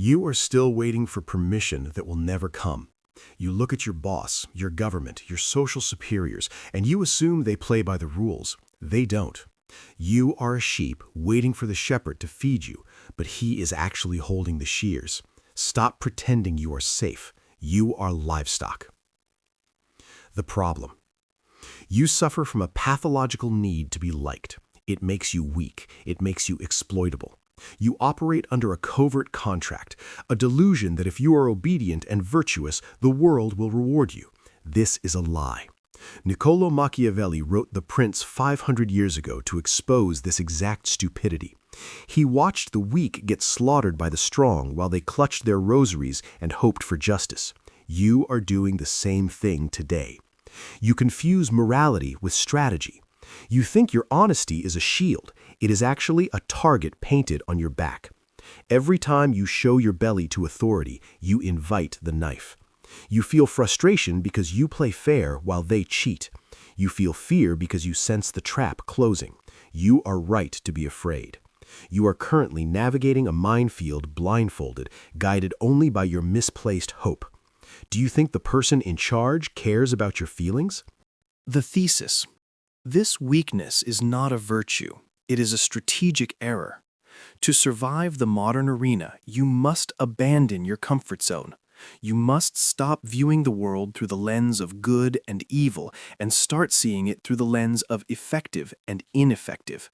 You are still waiting for permission that will never come. You look at your boss, your government, your social superiors, and you assume they play by the rules. They don't. You are a sheep waiting for the shepherd to feed you, but he is actually holding the shears. Stop pretending you are safe. You are livestock. The problem. You suffer from a pathological need to be liked. It makes you weak. It makes you exploitable. You operate under a covert contract, a delusion that if you are obedient and virtuous, the world will reward you. This is a lie. Niccolo Machiavelli wrote The Prince 500 years ago to expose this exact stupidity. He watched the weak get slaughtered by the strong while they clutched their rosaries and hoped for justice. You are doing the same thing today. You confuse morality with strategy. You think your honesty is a shield. It is actually a target painted on your back. Every time you show your belly to authority, you invite the knife. You feel frustration because you play fair while they cheat. You feel fear because you sense the trap closing. You are right to be afraid. You are currently navigating a minefield blindfolded, guided only by your misplaced hope. Do you think the person in charge cares about your feelings? The thesis. This weakness is not a virtue. It is a strategic error. To survive the modern arena, you must abandon your comfort zone. You must stop viewing the world through the lens of good and evil and start seeing it through the lens of effective and ineffective.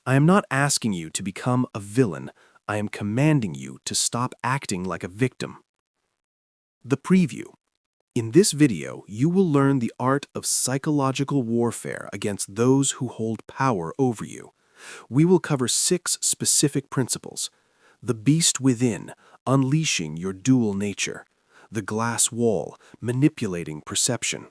I am not asking you to become a villain. I am commanding you to stop acting like a victim. The preview. In this video, you will learn the art of psychological warfare against those who hold power over you. We will cover 6 specific principles. The beast within, unleashing your dual nature. The glass wall, manipulating perception.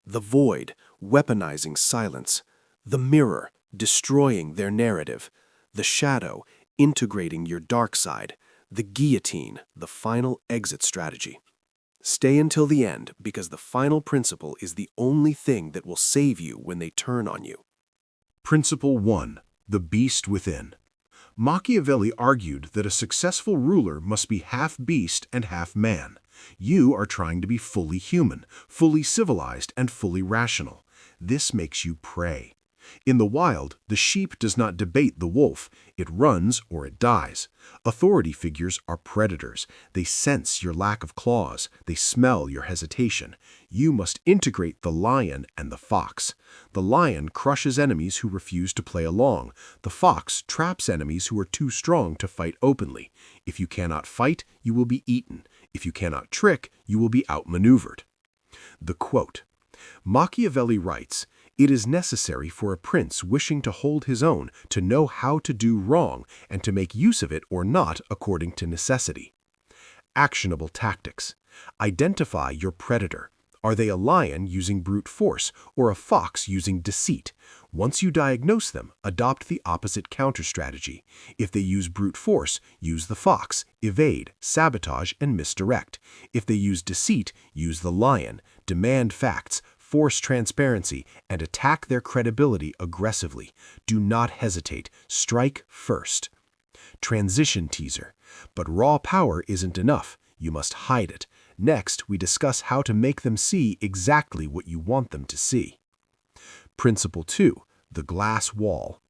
The void, weaponizing silence. The mirror, destroying their narrative. The shadow, integrating your dark side. The guillotine, the final exit strategy. Stay until the end because the final principle is the only thing that will save you when they turn on you. Principle 1. The beast within. Machiavelli argued that a successful ruler must be half beast and half man. You are trying to be fully human, fully civilized, and fully rational. This makes you prey. In the wild, the sheep does not debate the wolf. It runs or it dies. Authority figures are predators. They sense your lack of claws. They smell your hesitation. You must integrate the lion and the fox. The lion crushes enemies who refuse to play along. The fox traps enemies who are too strong to fight openly. If you cannot fight, you will be eaten. If you cannot trick, you will be outmaneuvered. The quote. Machiavelli writes, "It is necessary for a prince wishing to hold his own to know how to do wrong and to make use of it or not according to necessity." Actionable tactics. Identify your predator. Are they a lion using brute force or a fox using deceit? Once you diagnose them, adopt the opposite counter-strategy. If they use brute force, use the fox, evade, sabotage, and misdirect. If they use deceit, use the lion, demand facts, force transparency, and attack their credibility aggressively. Do not hesitate. Strike first. Transition teaser. But raw power isn't enough. You must hide it. Next, we discuss how to make them see exactly what you want them to see. Principle 2. The glass wall.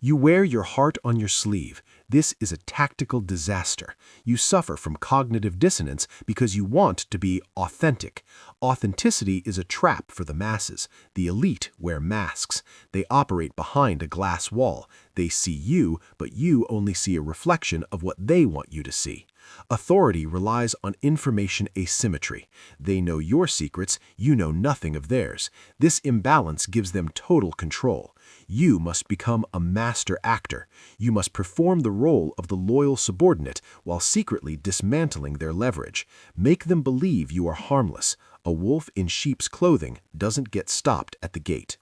You wear your heart on your sleeve. This is a tactical disaster. You suffer from cognitive dissonance because you want to be authentic. Authenticity is a trap for the masses. The elite wear masks. They operate behind a glass wall. They see you, but you only see a reflection of what they want you to see. Authority relies on information asymmetry. They know your secrets, you know nothing of theirs. This imbalance gives them total control. You must become a master actor. You must perform the role of the loyal subordinate while secretly dismantling their leverage. Make them believe you are harmless. A wolf in sheep's clothing doesn't get stopped at the gate.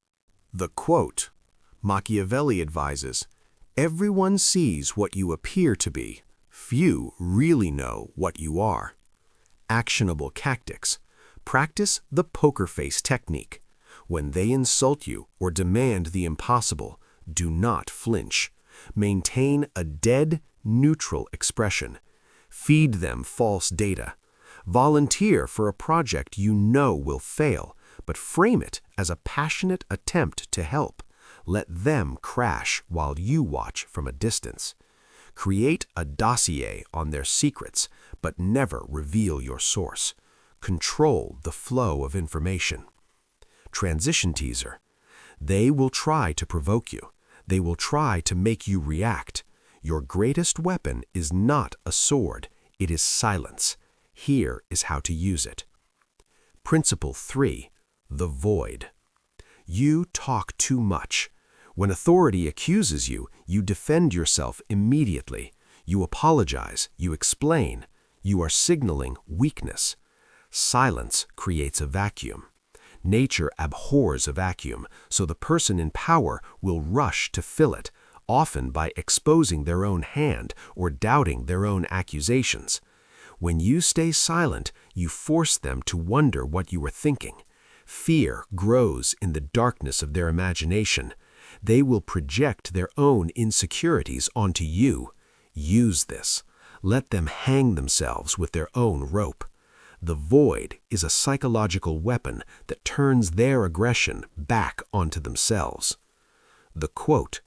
The quote. Machiavelli advises, "Everyone sees what you appear to be. Few really know what you are." Actionable tactics. Practice the poker face technique. When they insult you or demand the impossible, do not flinch. Maintain a dead, neutral expression. Feed them false data. Volunteer for a project you know will fail, but frame it as a passionate attempt to help. Let them crash while you watch from a distance. Create a dossier on their secrets, but never reveal your source. Control the flow of information. Transition teaser. They will try to provoke you. They will try to make you react. Your greatest weapon is not a sword, it is silence. Here is how to use it. Principle 3. The void. You talk too much. When authority accuses you, you defend yourself immediately. You apologize, you explain. You are signaling weakness. Silence creates a vacuum. Nature abhors a vacuum, so the person in power will rush to fill it, often by exposing their own hand or doubting their own accusations. When you stay silent, you force them to wonder what you are thinking. Fear grows in the darkness of their imagination. They will project their own insecurities onto you. Use this. Let them hang themselves with their own rope. The void is a psychological weapon that turns their aggression back onto themselves. The quote,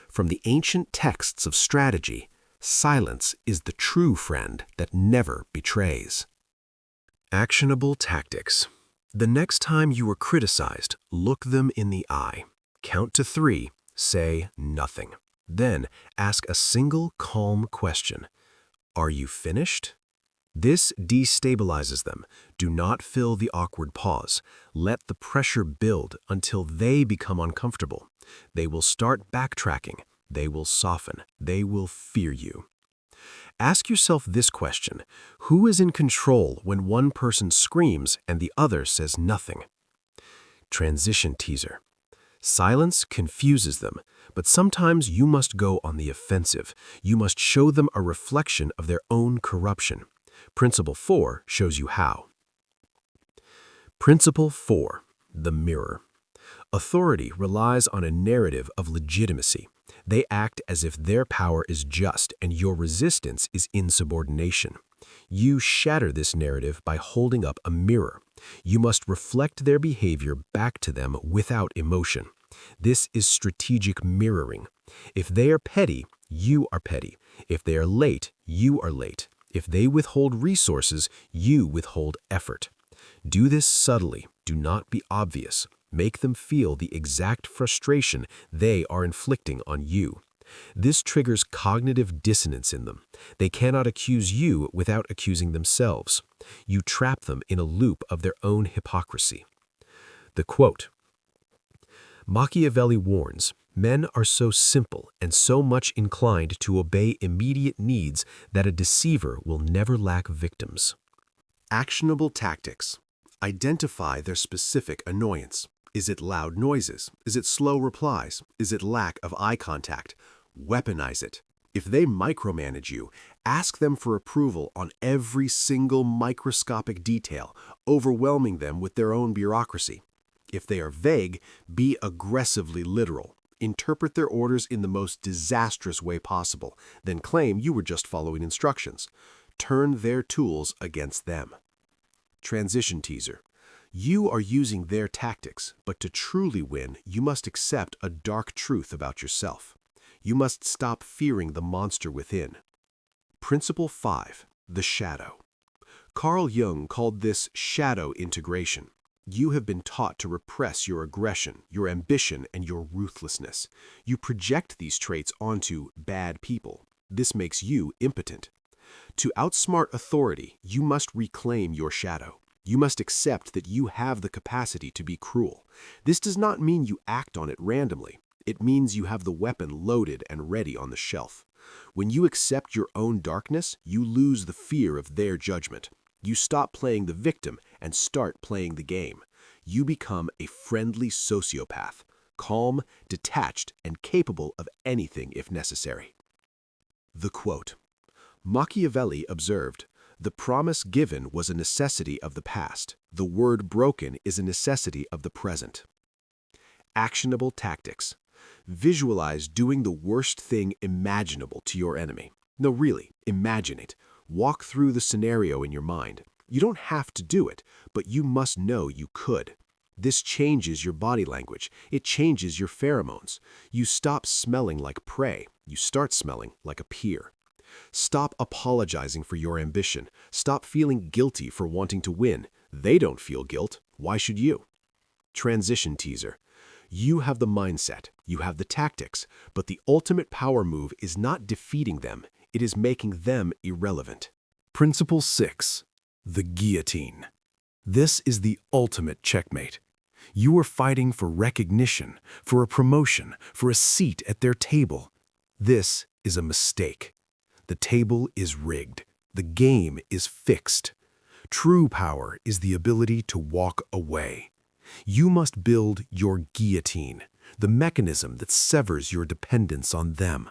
from the ancient texts of strategy, silence is the true friend that never betrays. Actionable tactics. The next time you are criticized, look them in the eye. Count to 3, say nothing. Then ask a single calm question. Are you finished? This destabilizes them. Do not fill the awkward pause. Let the pressure build until they become uncomfortable. They will start backtracking. They will soften. They will fear you. Ask yourself this question: who is in control when one person screams and the other says nothing? Transition teaser. Silence confuses them, but sometimes you must go on the offensive. You must show them a reflection of their own corruption. Principle 4 shows you how. Principle 4. The mirror. Authority relies on a narrative of legitimacy. They act as if their power is just and your resistance is insubordination. You shatter this narrative by holding up a mirror. You must reflect their behavior back to them without emotion. This is strategic mirroring. If they are petty, you are petty. If they are late, you are late. If they withhold resources, you withhold effort. Do this subtly. Do not be obvious. Make them feel the exact frustration they are inflicting on you. This triggers cognitive dissonance in them. They cannot accuse you without accusing themselves. You trap them in a loop of their own hypocrisy. The quote, Machiavelli warns, men are so simple and so much inclined to obey immediate needs that a deceiver will never lack victims. Actionable tactics. Identify their specific annoyance. Is it loud noises? Is it slow replies? Is it lack of eye contact? Weaponize it. If they micromanage you, ask them for approval on every single microscopic detail, overwhelming them with their own bureaucracy. If they are vague, be aggressively literal. Interpret their orders in the most disastrous way possible, then claim you were just following instructions. Turn their tools against them. Transition teaser. You are using their tactics, but to truly win, you must accept a dark truth about yourself. You must stop fearing the monster within. Principle 5. The shadow. Carl Jung called this shadow integration. You have been taught to repress your aggression, your ambition, and your ruthlessness. You project these traits onto bad people. This makes you impotent. To outsmart authority, you must reclaim your shadow. You must accept that you have the capacity to be cruel. This does not mean you act on it randomly. It means you have the weapon loaded and ready on the shelf. When you accept your own darkness, you lose the fear of their judgment. You stop playing the victim and start playing the game. You become a friendly sociopath, calm, detached, and capable of anything if necessary. The quote. Machiavelli observed, "The promise given was a necessity of the past. The word broken is a necessity of the present." Actionable tactics. Visualize doing the worst thing imaginable to your enemy. No, really, imagine it. Walk through the scenario in your mind. You don't have to do it, but you must know you could. This changes your body language. It changes your pheromones. You stop smelling like prey. You start smelling like a peer. Stop apologizing for your ambition. Stop feeling guilty for wanting to win. They don't feel guilt. Why should you? Transition teaser. You have the mindset, you have the tactics, but the ultimate power move is not defeating them, it is making them irrelevant. Principle 6. The guillotine. This is the ultimate checkmate. You are fighting for recognition, for a promotion, for a seat at their table. This is a mistake. The table is rigged. The game is fixed. True power is the ability to walk away. You must build your guillotine, the mechanism that severs your dependence on them.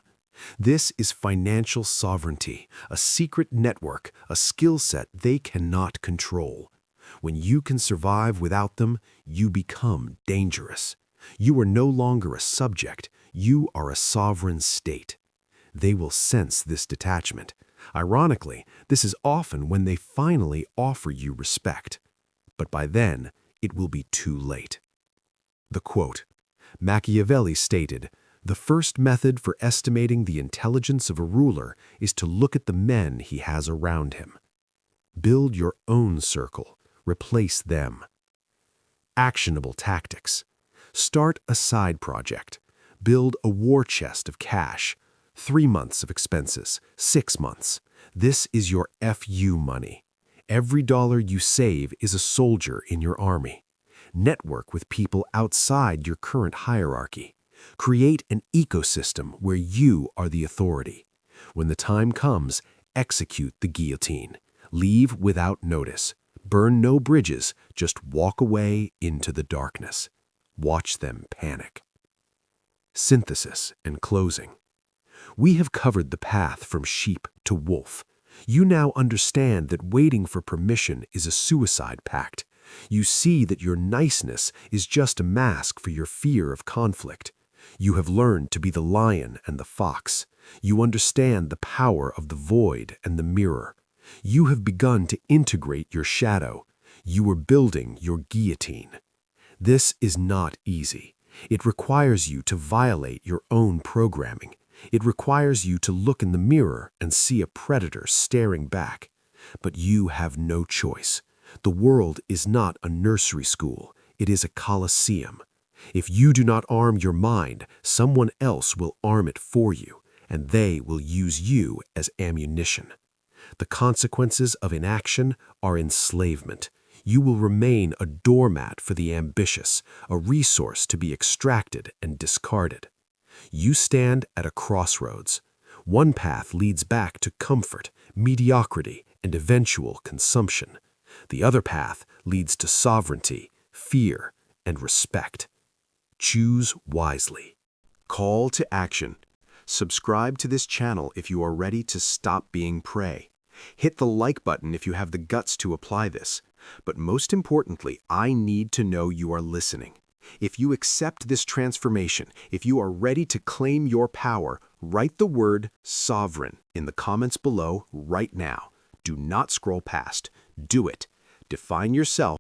This is financial sovereignty, a secret network, a skill set they cannot control. When you can survive without them, you become dangerous. You are no longer a subject, you are a sovereign state. They will sense this detachment. Ironically, this is often when they finally offer you respect. But by then, it will be too late. The quote, Machiavelli stated, "The first method for estimating the intelligence of a ruler is to look at the men he has around him." Build your own circle. Replace them. Actionable tactics. Start a side project. Build a war chest of cash. 3 months of expenses, 6 months. This is your FU money. Every dollar you save is a soldier in your army. Network with people outside your current hierarchy. Create an ecosystem where you are the authority. When the time comes, execute the guillotine. Leave without notice. Burn no bridges, just walk away into the darkness. Watch them panic. Synthesis and closing. We have covered the path from sheep to wolf. You now understand that waiting for permission is a suicide pact. You see that your niceness is just a mask for your fear of conflict. You have learned to be the lion and the fox. You understand the power of the void and the mirror. You have begun to integrate your shadow. You are building your guillotine. This is not easy. It requires you to violate your own programming. It requires you to look in the mirror and see a predator staring back. But you have no choice. The world is not a nursery school. It is a coliseum. If you do not arm your mind, someone else will arm it for you, and they will use you as ammunition. The consequences of inaction are enslavement. You will remain a doormat for the ambitious, a resource to be extracted and discarded. You stand at a crossroads. One path leads back to comfort, mediocrity, and eventual consumption. The other path leads to sovereignty, fear, and respect. Choose wisely. Call to action. Subscribe to this channel if you are ready to stop being prey. Hit the like button if you have the guts to apply this. But most importantly, I need to know you are listening. If you accept this transformation, if you are ready to claim your power, write the word sovereign in the comments below right now. Do not scroll past. Do it. Define yourself